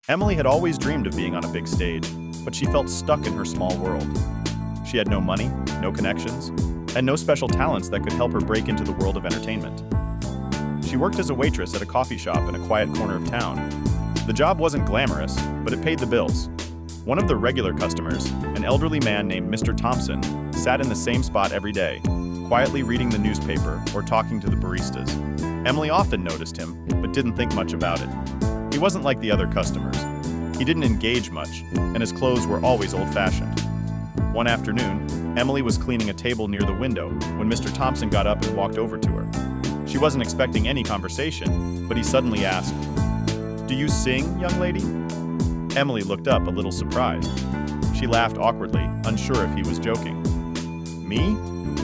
Emily had always dreamed of being on a big stage, but she felt stuck in her small world. She had no money, no connections, and no special talents that could help her break into the world of entertainment. She worked as a waitress at a coffee shop in a quiet corner of town. The job wasn't glamorous, but it paid the bills. One of the regular customers, an elderly man named Mr. Thompson, sat in the same spot every day, quietly reading the newspaper or talking to the baristas. Emily often noticed him, but didn't think much about it. He wasn't like the other customers. He didn't engage much, and his clothes were always old-fashioned. One afternoon, Emily was cleaning a table near the window when Mr. Thompson got up and walked over to her. She wasn't expecting any conversation, but he suddenly asked, "Do you sing, young lady?" Emily looked up, a little surprised. She laughed awkwardly, unsure if he was joking. "Me?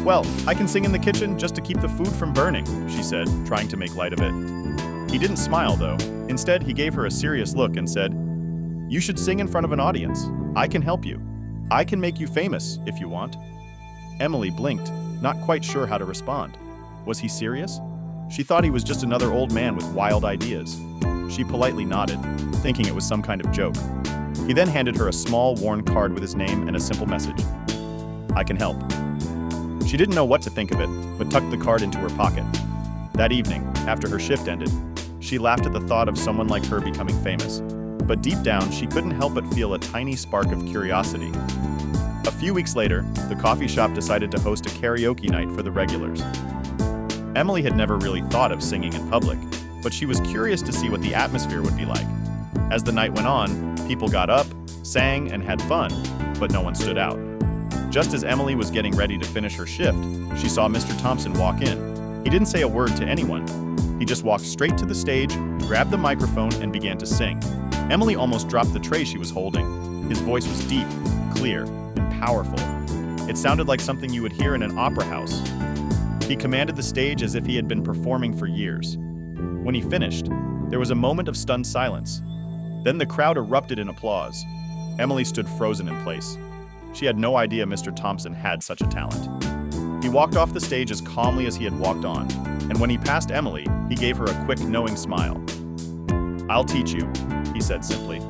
Well, I can sing in the kitchen just to keep the food from burning," she said, trying to make light of it. He didn't smile, though. Instead, he gave her a serious look and said, "You should sing in front of an audience. I can help you. I can make you famous, if you want." Emily blinked, not quite sure how to respond. Was he serious? She thought he was just another old man with wild ideas. She politely nodded, thinking it was some kind of joke. He then handed her a small, worn card with his name and a simple message. "I can help." She didn't know what to think of it, but tucked the card into her pocket. That evening, after her shift ended, she laughed at the thought of someone like her becoming famous. But deep down, she couldn't help but feel a tiny spark of curiosity. A few weeks later, the coffee shop decided to host a karaoke night for the regulars. Emily had never really thought of singing in public, but she was curious to see what the atmosphere would be like. As the night went on, people got up, sang, and had fun, but no one stood out. Just as Emily was getting ready to finish her shift, she saw Mr. Thompson walk in. He didn't say a word to anyone. He just walked straight to the stage, grabbed the microphone, and began to sing. Emily almost dropped the tray she was holding. His voice was deep, clear, and powerful. It sounded like something you would hear in an opera house. He commanded the stage as if he had been performing for years. When he finished, there was a moment of stunned silence. Then the crowd erupted in applause. Emily stood frozen in place. She had no idea Mr. Thompson had such a talent. He walked off the stage as calmly as he had walked on, and when he passed Emily, he gave her a quick, knowing smile. "I'll teach you," he said simply.